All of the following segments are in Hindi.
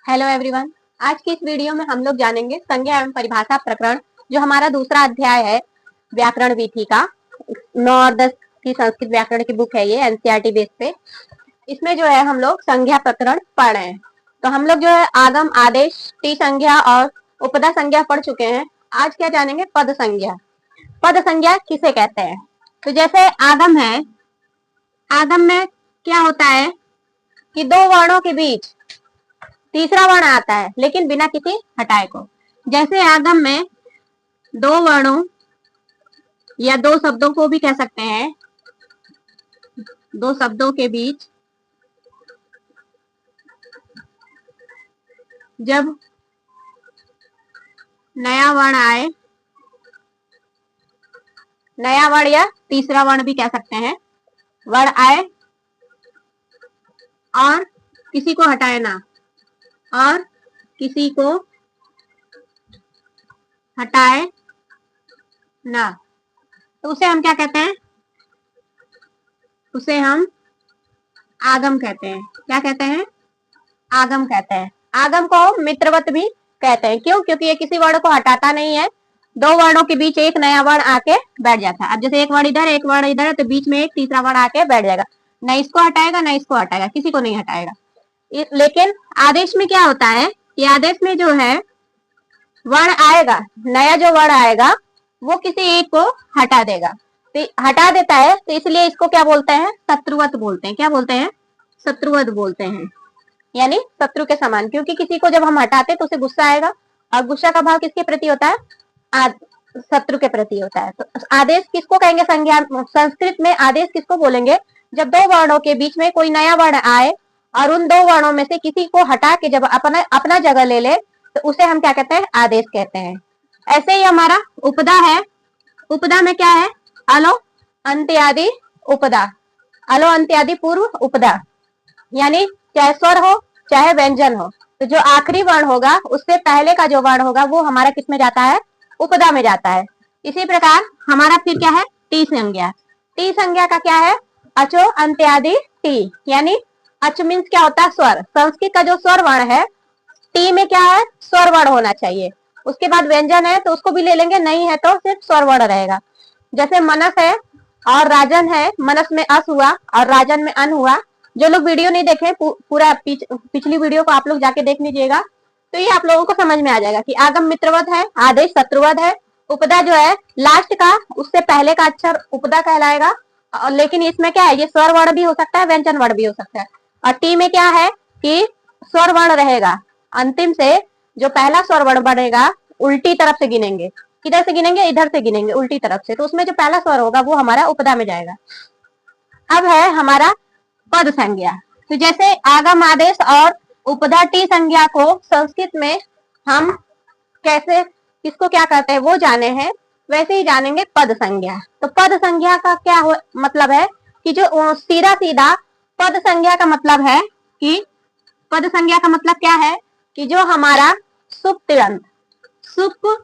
Hello everyone. आज की इस वीडियो में हम लोग जानेंगे संज्ञा एवं परिभाषा प्रकरण, जो हमारा दूसरा अध्याय है व्याकरण विधि का। 9 और 10 की संस्कृत व्याकरण की बुक है ये, एनसीईआरटी बेस पे। इसमें जो है हम लोग संज्ञा प्रकरण पढ़ रहे हैं। तो हम लोग जो है आगम, आदेश, टी संज्ञा और उपदा संज्ञा पढ़ चुके हैं। आज क्या जानेंगे? पद संज्ञा। पद संज्ञा किसे कहते हैं? तो जैसे आगम है, आगम में क्या होता है कि दो वर्णों के बीच तीसरा वर्ण आता है, लेकिन बिना किसी हटाए को। जैसे आगम में दो वर्णों या दो शब्दों को भी कह सकते हैं, दो शब्दों के बीच जब नया वर्ण आए, नया वर्ण या तीसरा वर्ण भी कह सकते हैं, वर्ण आए और किसी को हटाए ना, और किसी को हटाए ना, तो उसे हम क्या कहते हैं? उसे हम आगम कहते हैं। क्या कहते हैं? आगम कहते हैं। आगम को मित्रवत भी कहते हैं। क्यों? क्योंकि ये किसी वर्ण को हटाता नहीं है। दो वर्णों के बीच एक नया वर्ण आके बैठ जाता है। अब जैसे एक वर्ण इधर, एक वर्ण इधर है, तो बीच में एक तीसरा वर्ण आके बैठ जाएगा। न इसको हटाएगा, न इसको हटाएगा, किसी को नहीं हटाएगा। लेकिन आदेश में क्या होता है कि आदेश में जो है वर्ण आएगा, नया जो वर्ण आएगा वो किसी एक को हटा देगा। तो हटा देता है, तो इसलिए इसको क्या बोलते हैं? शत्रुवत बोलते हैं। क्या बोलते हैं? शत्रुवत बोलते हैं, यानी शत्रु के समान। क्योंकि किसी को जब हम हटाते हैं तो उसे गुस्सा आएगा, और गुस्सा का भाव किसके प्रति होता है? शत्रु के प्रति होता है। तो आदेश किसको कहेंगे? संज्ञा। संस्कृत में आदेश किसको बोलेंगे? जब दो वर्णों के बीच में कोई नया वर्ण आए और उन दो वर्णों में से किसी को हटा के जब अपना जगह ले ले, तो उसे हम क्या कहते हैं? आदेश कहते हैं। ऐसे ही हमारा उपदा है। उपदा में क्या है? अलो अंत्यादि उपदा। अलो अंत्यादि पूर्व उपदा, यानी चाहे स्वर हो चाहे व्यंजन हो, तो जो आखिरी वर्ण होगा उससे पहले का जो वर्ण होगा वो हमारा किस में जाता है? उपदा में जाता है। इसी प्रकार हमारा फिर क्या है? टी संज्ञा। टी संज्ञा का क्या है? अचो अंत्यादि टी, यानी अच मीन्स क्या होता है? स्वर। संस्कृत का जो स्वर वर्ण है, टी में क्या है? स्वर वर्ण होना चाहिए। उसके बाद व्यंजन है तो उसको भी ले लेंगे, नहीं है तो सिर्फ स्वर वर्ण रहेगा। जैसे मनस है और राजन है, मनस में अस हुआ और राजन में अन हुआ। जो लोग वीडियो नहीं देखे, पूरा पिछली वीडियो को आप लोग जाके देख लीजिएगा, तो ये आप लोगों को समझ में आ जाएगा कि आगम मित्रवत है, आदेश शत्रुवत है। उपदा जो है लास्ट का, उससे पहले का अक्षर उपदा कहलाएगा। लेकिन इसमें क्या है? ये स्वर वर्ण भी हो सकता है, व्यंजन वर्ण भी हो सकता है। और टी में क्या है कि स्वर वर्ण रहेगा। अंतिम से जो पहला स्वर वर्ण बनेगा उल्टी तरफ से गिनेंगे। किधर से गिनेंगे? इधर से गिनेंगे, उल्टी तरफ से। तो उसमें जो पहला स्वर होगा वो हमारा उपदा में जाएगा। अब है हमारा पद संज्ञा। तो जैसे आगम, आदेश और उपदा टी संज्ञा को संस्कृत में हम कैसे, किसको क्या कहते हैं वो जाने हैं, वैसे ही जानेंगे पद संज्ञा। तो पद संज्ञा का क्या मतलब है कि जो सीधा सीधा पद संज्ञा का मतलब है कि, पद संज्ञा का मतलब क्या है कि जो हमारा सुप तिङंत, सुप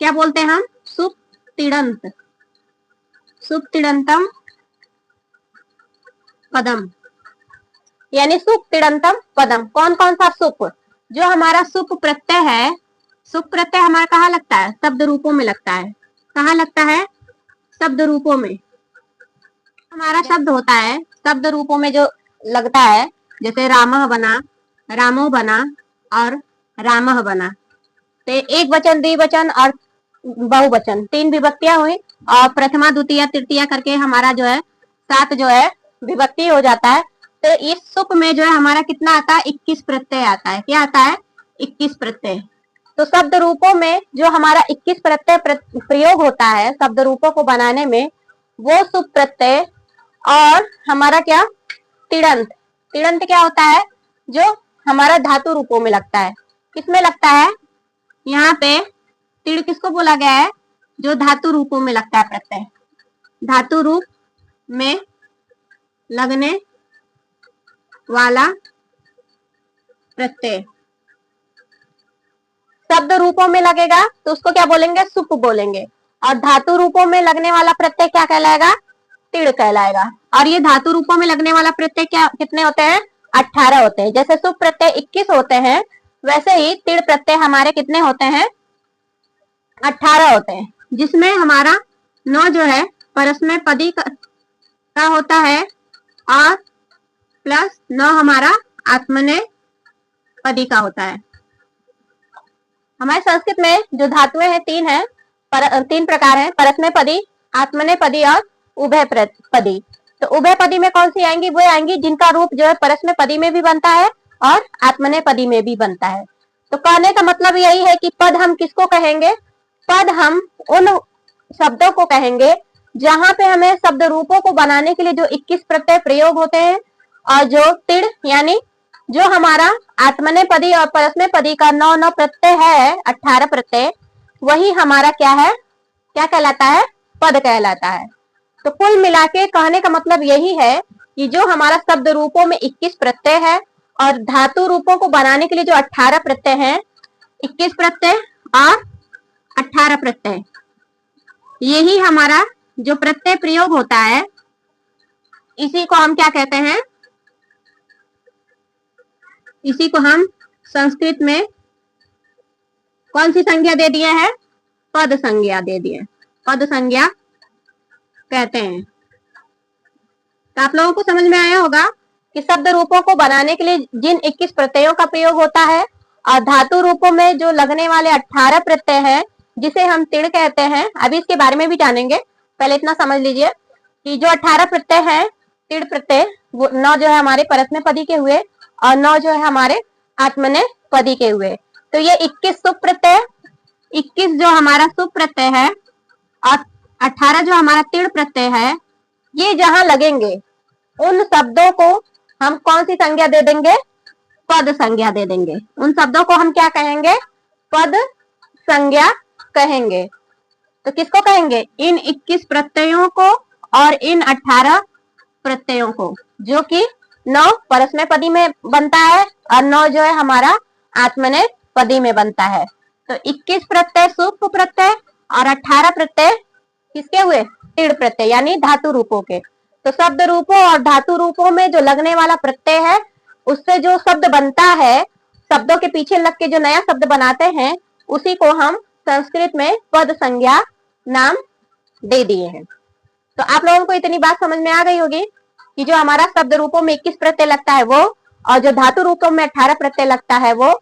क्या बोलते हैं हम? सुप तिङंत, सुप तिङंतम पदम, यानी सुप तिङंतम पदम। कौन कौन सा सुप? जो हमारा सुप प्रत्यय है, सुप प्रत्यय हमारा कहाँ लगता है? शब्द रूपों में लगता है। कहाँ लगता है? शब्द रूपों में। हमारा शब्द होता है, शब्द रूपों में जो लगता है, जैसे रामः बना, रामो बना और रामः बना। तो एक वचन, द्विवचन और बहुवचन, तीन विभक्तियां हुई, और प्रथमा, द्वितीय, तृतीया करके हमारा जो है 7 जो है विभक्ति हो जाता है। तो इस सुप में जो है हमारा कितना आता है? 21 प्रत्यय आता है। क्या आता है? 21 प्रत्यय। तो शब्द रूपों में जो हमारा 21 प्रत्यय प्रयोग होता है शब्द रूपों को बनाने में, वो सुप प्रत्यय। और हमारा क्या? तिङंत। तिङंत क्या होता है? जो हमारा धातु रूपों में लगता है। किसमें लगता है? यहाँ पे तिड़ किसको बोला गया है? जो धातु रूपों में लगता है प्रत्यय, धातु रूप में लगने वाला प्रत्यय। शब्द रूपों में लगेगा तो उसको क्या बोलेंगे? सुप बोलेंगे। और धातु रूपों में लगने वाला प्रत्यय क्या कहलाएगा? तिड़ कहलाएगा। और ये धातु रूपों में लगने वाला प्रत्यय क्या, कितने होते हैं? 18 होते हैं। जैसे सुप प्रत्यय 21 होते हैं, वैसे ही तिड़ प्रत्यय हमारे कितने होते हैं? 18 होते हैं, जिसमें हमारा 9 जो है परस्मय पदी का होता है और प्लस 9 हमारा आत्मनेय पदी का होता है। हमारे संस्कृत में जो धातुएं हैं तीन प्रकार हैं, परस्मय पदी, आत्मनेय पदी और उभय पदी। तो उभय पदी में कौन सी आएंगी? वो आएंगी जिनका रूप जो है परस्मय पदी में भी बनता है और आत्मनेय पदी में भी बनता है। तो कहने का मतलब यही है कि पद हम किसको कहेंगे? पद हम उन शब्दों को कहेंगे जहां पे हमें शब्द रूपों को बनाने के लिए जो 21 प्रत्यय प्रयोग होते हैं, और जो तिड़ यानी जो हमारा आत्मनेय पदी और परस्मय पदी का 9 प्रत्यय है, 18 प्रत्यय, वही हमारा क्या है? क्या कहलाता है? पद कहलाता है। तो कुल मिला के कहने का मतलब यही है कि जो हमारा शब्द रूपों में 21 प्रत्यय है और धातु रूपों को बनाने के लिए जो 18 प्रत्यय हैं, 21 प्रत्यय और 18 प्रत्यय, यही हमारा जो प्रत्यय प्रयोग होता है, इसी को हम क्या कहते हैं? इसी को हम संस्कृत में कौन सी संज्ञा दे दिए हैं? पद संज्ञा दे दिए, पद संज्ञा कहते हैं। तो आप लोगों को समझ में आया होगा कि शब्द रूपों को बनाने के लिए जिन 21 प्रत्ययों का प्रयोग होता है और धातु रूपों में जो लगने वाले 18 प्रत्यय हैं, जिसे हम तिड़ कहते हैं। अभी इसके बारे में भी जानेंगे, पहले इतना समझ लीजिए कि जो 18 प्रत्यय हैं तिड़ प्रत्यय, वो 9 जो है हमारे परस्मय पदी के हुए और 9 जो है हमारे आत्मनेय पदी के हुए। तो ये 21 सुप प्रत्यय, 21 जो हमारा सुप प्रत्यय है और 18 जो हमारा तिड़ प्रत्यय है, ये जहां लगेंगे उन शब्दों को हम कौन सी संज्ञा दे देंगे? पद संज्ञा दे देंगे। उन शब्दों को हम क्या कहेंगे? पद संज्ञा कहेंगे। तो किसको कहेंगे? इन 21 प्रत्ययों को और इन 18 प्रत्ययों को, जो कि 9 परस्मय पदी में बनता है और 9 जो है हमारा आत्मनेय पदी में बनता है। तो 21 प्रत्यय सुप प्रत्यय और 18 प्रत्यय किसके हुए? तिड़ प्रत्यय यानी धातु रूपों के। तो शब्द रूपों और धातु रूपों में जो लगने वाला प्रत्यय है, उससे जो शब्द बनता है, शब्दों के पीछे लग के जो नया शब्द बनाते हैं, उसी को हम संस्कृत में पद संज्ञा नाम दे दिए हैं। तो आप लोगों को इतनी बात समझ में आ गई होगी कि जो हमारा शब्द रूपों में 21 प्रत्यय लगता है वो, और जो धातु रूपों में 18 प्रत्यय लगता है वो,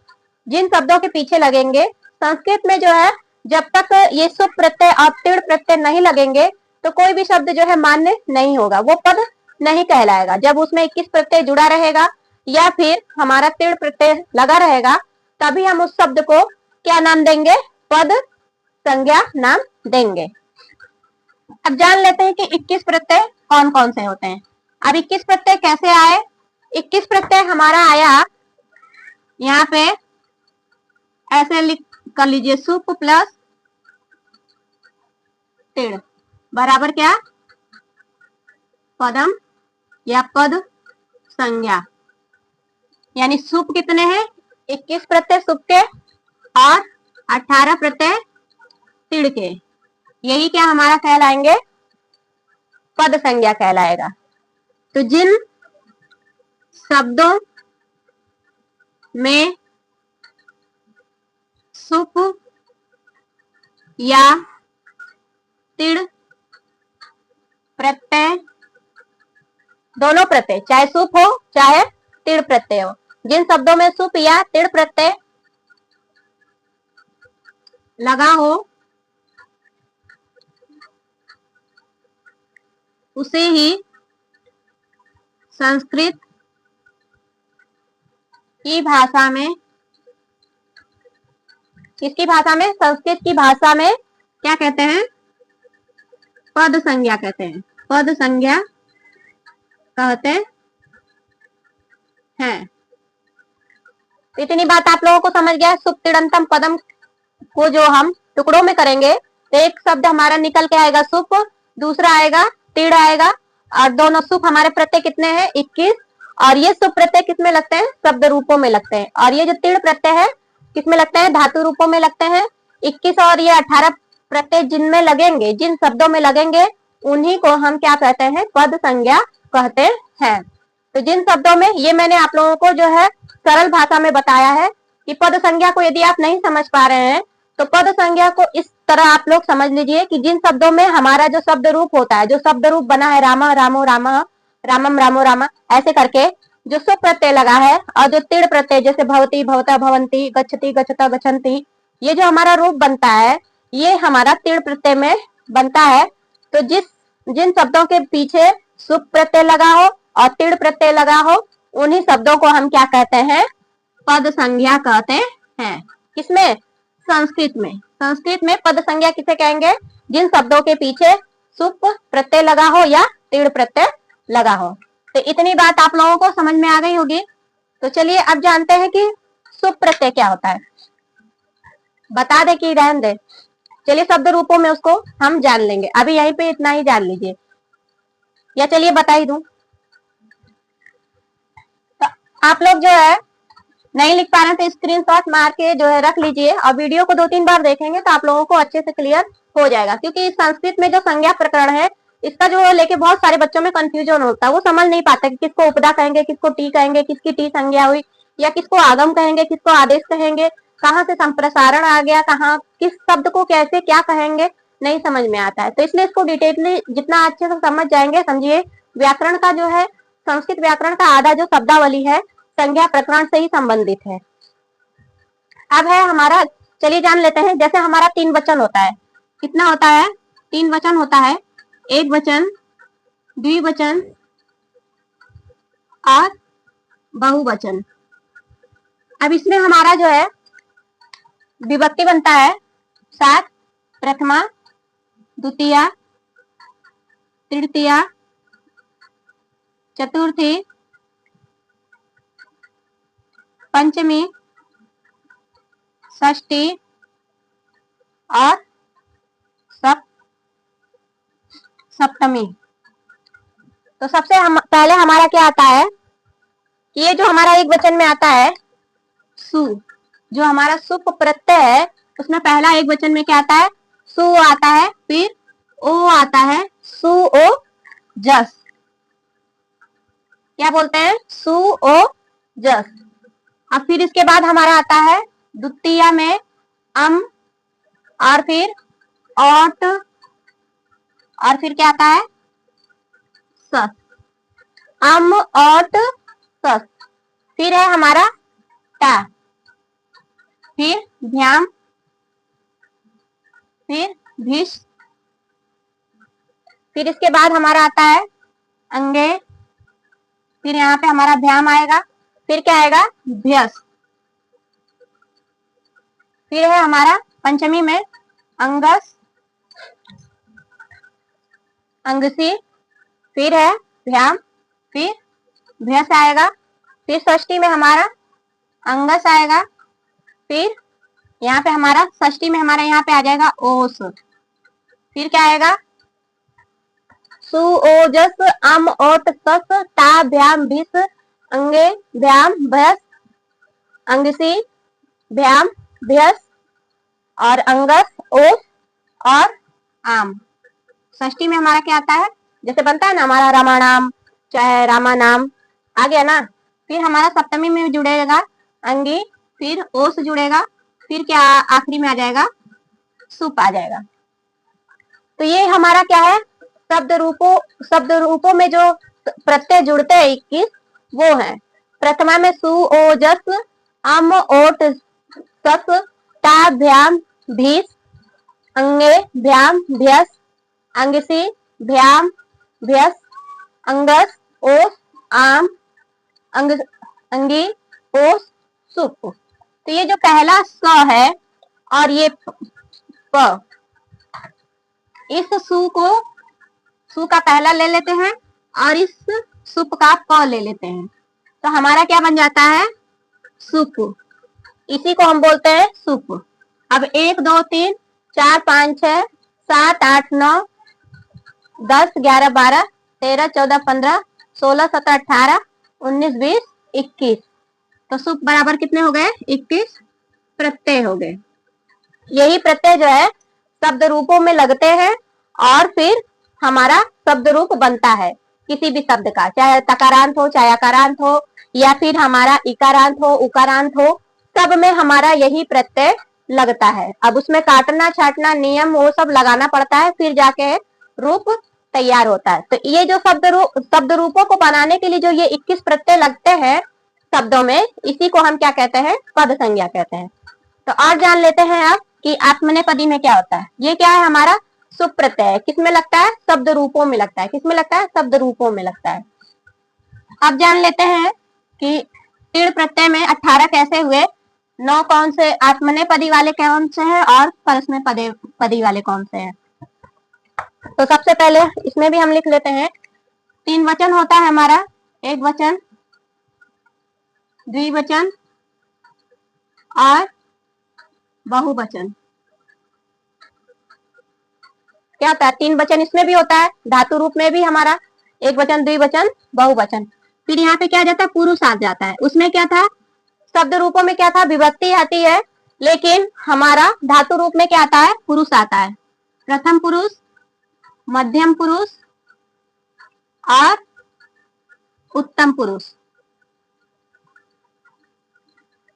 जिन शब्दों के पीछे लगेंगे, संस्कृत में जो है जब तक ये सुप प्रत्यय और तिड़ प्रत्यय नहीं लगेंगे तो कोई भी शब्द जो है मान्य नहीं होगा, वो पद नहीं कहलाएगा। जब उसमें 21 प्रत्यय जुड़ा रहेगा या फिर हमारा तिड़ प्रत्यय लगा रहेगा, तभी हम उस शब्द को क्या नाम देंगे? पद संज्ञा नाम देंगे। अब जान लेते हैं कि 21 प्रत्यय कौन कौन से होते हैं। अब 21 प्रत्यय कैसे आए? 21 प्रत्यय हमारा आया, यहाँ पे ऐसे लिख कर लीजिए, सुप प्लस तिड़ बराबर क्या? पदम या पद संज्ञा। यानी सुप कितने हैं? 21 प्रत्यय सुप के और 18 प्रत्यय तिड़ के, यही क्या हमारा कहलाएंगे? पद संज्ञा कहलाएगा। तो जिन शब्दों में सुप या तिड़ प्रत्यय, दोनों प्रत्यय, चाहे सुप हो चाहे तिड़ प्रत्यय हो, जिन शब्दों में सुप या तिड़ प्रत्यय लगा हो, उसे ही संस्कृत की भाषा में, किसकी भाषा में? संस्कृत की भाषा में क्या कहते हैं? पद संज्ञा कहते हैं। पद संज्ञा कहते हैं। इतनी बात आप लोगों को समझ गया। सुप तिड़ंतम पदम को जो हम टुकड़ों में करेंगे तो एक शब्द हमारा निकल के आएगा सुप, दूसरा आएगा तिड़ आएगा, और दोनों सुप हमारे प्रत्यय कितने हैं? 21, और ये सुप प्रत्यय किसमें लगते हैं? शब्द रूपों में लगते हैं। और ये जो तिड़ प्रत्यय है किसमें लगते हैं? धातु रूपों में लगते हैं। 21 और ये 18 प्रत्यय जिनमें लगेंगे, जिन शब्दों में लगेंगे, उन्हीं को हम क्या कहते हैं? पद संज्ञा कहते हैं। तो जिन शब्दों में, ये मैंने आप लोगों को जो है सरल भाषा में बताया है कि पद संज्ञा को यदि आप नहीं समझ पा रहे हैं तो पद संज्ञा को इस तरह आप लोग समझ लीजिए कि जिन शब्दों में हमारा जो शब्द रूप होता है, जो शब्द रूप बना है राम रामो राम, रामम रामो रामा, ऐसे करके जो सुप प्रत्यय लगा है और जो तिड़ प्रत्यय जैसे भवती भवता भवंती, गच्छति गच्छता गच्छन्ति, ये जो हमारा रूप बनता है ये हमारा तिड़ प्रत्यय में बनता है। तो जिन शब्दों के पीछे सुप प्रत्यय लगा हो और तिड़ प्रत्यय लगा हो उन्हीं शब्दों को हम क्या कहते हैं? पद संज्ञा कहते हैं। किसमें? संस्कृत में। संस्कृत में पद संज्ञा किसे कहेंगे? जिन शब्दों के पीछे सुप प्रत्यय लगा हो या तिड़ प्रत्यय लगा हो। तो इतनी बात आप लोगों को समझ में आ गई होगी। तो चलिए अब जानते हैं कि सुप प्रत्यय क्या होता है। बता दे कि रहने दे, चलिए शब्द रूपों में उसको हम जान लेंगे। अभी यहीं पे इतना ही जान लीजिए, या चलिए बता ही दूं। तो आप लोग जो है नहीं लिख पा रहे तो स्क्रीनशॉट मार के जो है रख लीजिए और वीडियो को 2-3 बार देखेंगे तो आप लोगों को अच्छे से क्लियर हो जाएगा। क्योंकि संस्कृत में जो संज्ञा प्रकरण है इसका जो लेके बहुत सारे बच्चों में कंफ्यूजन होता है, वो समझ नहीं पाते कि किसको उपदा कहेंगे, किसको टी कहेंगे, किसकी टी संज्ञा हुई, या किसको आगम कहेंगे, किसको आदेश कहेंगे, कहाँ से संप्रसारण आ गया, कहाँ किस शब्द को कैसे क्या कहेंगे, नहीं समझ में आता है। तो इसलिए इसको डिटेलली जितना अच्छे से समझ जाएंगे, समझिए व्याकरण का जो है, संस्कृत व्याकरण का आधा जो शब्दावली है संज्ञा प्रकरण से ही संबंधित है। अब है हमारा, चलिए जान लेते हैं। जैसे हमारा 3 वचन होता है, कितना होता है? 3 वचन होता है, एक वचन, द्विवचन और बहुवचन। अब इसमें हमारा जो है विभक्ति बनता है 7, प्रथमा, द्वितीया, तृतीया, चतुर्थी, पंचमी, षष्ठी और सप्तमी। तो सबसे पहले हमारा क्या आता है? ये जो हमारा एक वचन में आता है सु, जो हमारा सुप प्रत्यय है उसमें पहला एक वचन में क्या आता है? सु आता है, फिर ओ आता है, सु ओ जस। क्या बोलते हैं? सु ओ जस। अब फिर इसके बाद हमारा आता है द्वितीया में अम, और फिर औट, और फिर क्या आता है? सस। अम, औट, सस। फिर है हमारा टा, फिर भ्याम, फिर भिष, फिर इसके बाद हमारा आता है अंगे, फिर यहाँ पे हमारा भ्याम आएगा, फिर क्या आएगा? भ्यस। फिर है हमारा पंचमी में अंगस, अंगसी, फिर है भ्याम, फिर भ्यस आएगा, फिर षष्ठी में हमारा अंगस आएगा, फिर यहाँ पे हमारा षष्ठी में हमारा यहाँ पे आ जाएगा ओस, फिर क्या आएगा? सु ओजस अम ओट सस ता भ्याम भिस अंगे भ्याम भयस अंगसी भ्याम भयस और अंगस ओस और आम। षष्ठी में हमारा क्या आता है? जैसे बनता है ना हमारा रामानाम, चाहे रामा नाम, आ गया ना। फिर हमारा सप्तमी में जुड़ेगा अंगी, फिर ओस जुड़ेगा, फिर क्या आखिरी में आ जाएगा? सुप आ जाएगा। तो ये हमारा क्या है? शब्द रूपों में जो प्रत्यय जुड़ते हैं 21 वो है। प्रथमा में सु ओ जस अम ओट सस ता भ्याम भीस अंगे भ्याम भ्यस अंगसी भ्याम भ्यस अंगस ओस आम अंगी ओस सुप। तो ये जो पहला स है और ये प, इस सु का पहला ले लेते हैं और इस सुप का प ले लेते हैं, तो हमारा क्या बन जाता है? सुप। इसी को हम बोलते हैं सुप। अब 1 2 3 4 5 6 7 8 9 10 11 12 13 14 15 16 17 18 19 20 21। तो सुप बराबर कितने हो गए? 21 प्रत्यय हो गए। यही प्रत्यय जो है शब्द रूपों में लगते हैं और फिर हमारा शब्द रूप बनता है। किसी भी शब्द का, चाहे तकारांत हो, चाहे अकारांत हो, या फिर हमारा इकारांत हो, उकारांत हो, सब में हमारा यही प्रत्यय लगता है। अब उसमें काटना छाटना नियम वो सब लगाना पड़ता है, फिर जाके रूप तैयार होता है। तो ये जो शब्द रूपों को बनाने के लिए जो ये 21 प्रत्यय लगते हैं शब्दों में, इसी को हम क्या कहते हैं? पद संज्ञा कहते हैं। तो और जान लेते हैं अब कि आत्मनेपदी में क्या होता है। ये क्या है? हमारा सुप प्रत्यय। किसमें लगता है? शब्द रूपों में लगता है। किसमें लगता है? शब्द रूपों में लगता है। अब जान लेते हैं कि तीर्ण प्रत्यय में 18 कैसे हुए, 9 कौन से आत्मनेपदी वाले कौन से हैं और परस्मैपदी वाले कौन से हैं। तो सबसे पहले इसमें भी हम लिख लेते हैं। 3 वचन होता है हमारा, एक वचन, द्विवचन और बहुवचन। क्या होता है? 3 वचन इसमें भी होता है, धातु रूप में भी हमारा एक वचन, द्विवचन, बहुवचन। फिर यहाँ पे क्या जाता है? पुरुष आ जाता है। उसमें क्या था? शब्द रूपों में क्या था? विभक्ति आती है, लेकिन हमारा धातु रूप में क्या आता है? पुरुष आता है। प्रथम पुरुष, मध्यम पुरुष और उत्तम पुरुष।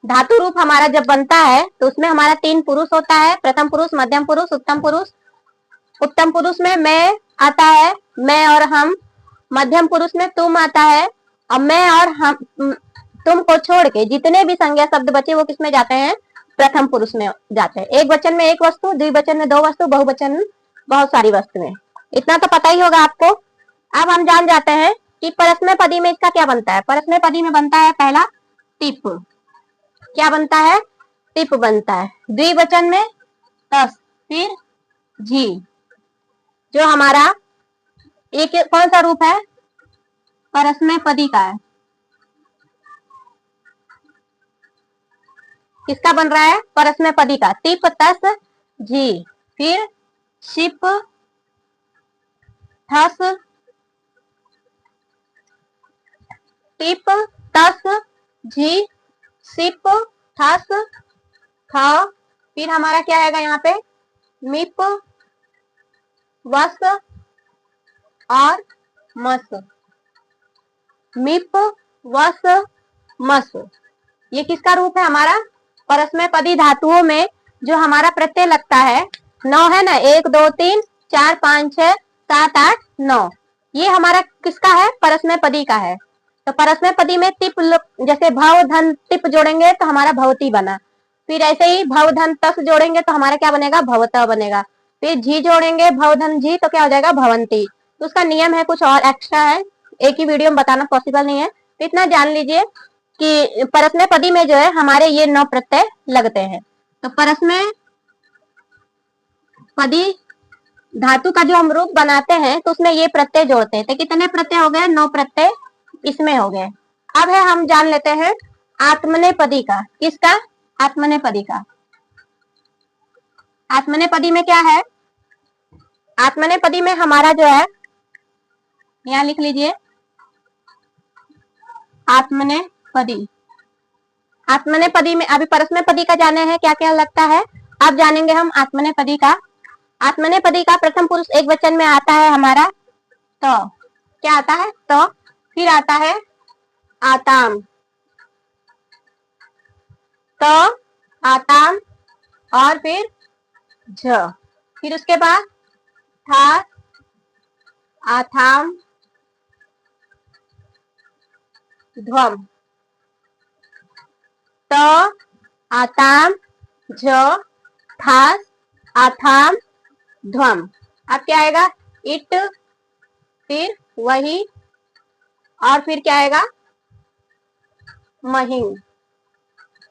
धातु रूप हमारा जब बनता है तो उसमें हमारा 3 पुरुष होता है, प्रथम पुरुष, मध्यम पुरुष, उत्तम पुरुष। उत्तम पुरुष में मैं आता है, मैं और हम। मध्यम पुरुष में तुम आता है, और मैं और हम, तुम को छोड़ के जितने भी संज्ञा शब्द बचे वो किसमें जाते हैं? प्रथम पुरुष में जाते हैं। एक वचन में एक वस्तु, द्विवचन में 2 वस्तु, बहुवचन में बहुत सारी वस्तुएं। इतना तो पता ही होगा आपको। अब हम जान जाते हैं कि परस्मैपदी में इसका क्या बनता है। परस्मैपदी में बनता है पहला टिप। क्या बनता है? टिप बनता है। द्विवचन में तस, फिर जी। जो हमारा एक कौन सा रूप है? परस्मैपदी का है। किसका बन रहा है? परस्मैपदी का। टिप तस जी, फिर शिप थस, टिप तस जी, सिप थस थ, फिर हमारा क्या आएगा यहाँ पे? मिप वस और मस। मिप वस मस, ये किसका रूप है? हमारा परस्मैपदी धातुओं में जो हमारा प्रत्यय लगता है 9 है ना, 1 2 3 4 5 6 7 8 9, ये हमारा किसका है? परस्मैपदी का है। तो परस्मैपदी में टिप, जैसे भव धन टिप जोड़ेंगे तो हमारा भवती बना। फिर ऐसे ही भव धन तस जोड़ेंगे तो हमारा क्या बनेगा? भवत बनेगा। फिर जी जोड़ेंगे भव धन जी तो क्या हो जाएगा? भवंती। तो उसका नियम है, कुछ और एक्स्ट्रा है, एक ही वीडियो में बताना पॉसिबल नहीं है। तो इतना जान लीजिए कि परस्मैपदी में जो है हमारे ये 9 प्रत्यय लगते हैं। तो परस्मैपदी धातु का जो हम रूप बनाते हैं तो उसमें ये प्रत्यय जोड़ते हैं। तो कितने प्रत्यय हो गए? 9 प्रत्यय इसमें हो गए। अब है हम जान लेते हैं आत्मनेपदी का। किसका? आत्मनेपदी का। आत्मनेपदी में क्या है? आत्मनेपदी में हमारा जो है, यहां लिख लीजिए, आत्मनेपदी। आत्मनेपदी में अभी परस्मैपदी का जाने हैं क्या क्या लगता है, अब जानेंगे हम आत्मनेपदी का। आत्मनेपदी का प्रथम पुरुष एक वचन में आता है हमारा तो, क्या आता है? तो। फिर आता है आताम, तो आताम, और फिर झ। फिर उसके बाद था, आथाम, ध्वम, तो आताम, झ, थास, आथाम, ध्वम। अब क्या आएगा? इट, फिर वही, और फिर क्या आएगा? महिंग।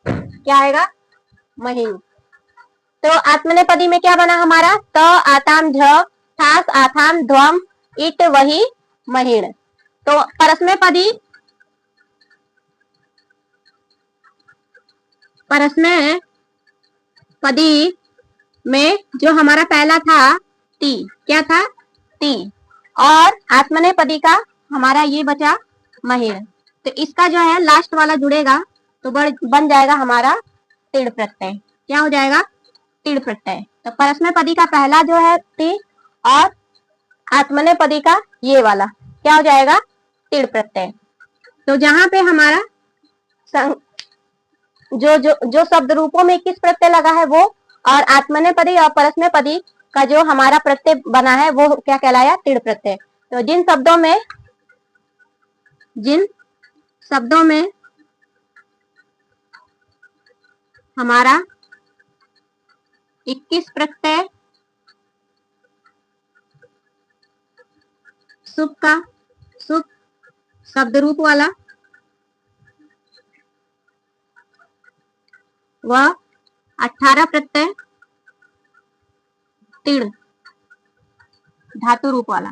क्या आएगा? महिंग। तो आत्मनेपदी में क्या बना हमारा? त, आताम, झ, थास, आथाम, ध्वम, इट, वही, महिण। तो परस्मैपदी में जो हमारा पहला था ती, क्या था? ती। और आत्मनेपदी का हमारा ये बचा महिण। तो इसका जो है लास्ट वाला जुड़ेगा तो बन जाएगा हमारा तीर्ण प्रत्यय। क्या हो जाएगा? तीर्ण प्रत्यय। तो परस्मैपदी का पहला जो है ती, और आत्मनेपदी का ये वाला क्या हो जाएगा, तिड़ प्रत्यय। तो जहां पे हमारा जो जो जो शब्द रूपों में किस प्रत्यय लगा है वो, और आत्मनेपदी और परस्मैपदी का जो हमारा प्रत्यय बना है वो क्या कहलाया, तिड़ प्रत्यय। तो जिन शब्दों में हमारा 21 प्रत्यय सुप का सुप शब्द रूप वाला व 18 प्रत्यय तिड़ धातु रूप वाला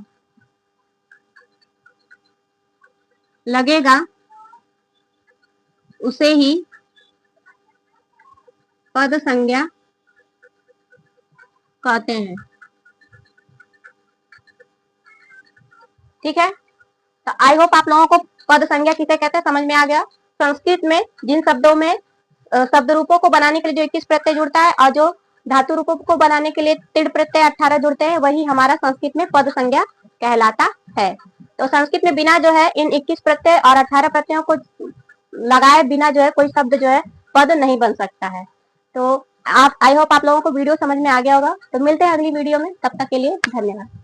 लगेगा, उसे ही पद संज्ञा कहते हैं। ठीक है, तो आई होप आप लोगों को पद संज्ञा किसे कहते हैं समझ में आ गया। संस्कृत में जिन शब्दों में शब्द रूपों को बनाने के लिए जो 21 प्रत्यय जुड़ता है और जो धातु रूपों को बनाने के लिए तिड़ प्रत्यय 18 जुड़ते हैं, वही हमारा संस्कृत में पद संज्ञा कहलाता है। तो संस्कृत में बिना जो है इन 21 प्रत्यय और 18 प्रत्ययों को लगाए बिना जो है कोई शब्द जो है पद नहीं बन सकता है। तो आई होप आप लोगों को वीडियो समझ में आ गया होगा। तो मिलते हैं अगली वीडियो में, तब तक के लिए धन्यवाद।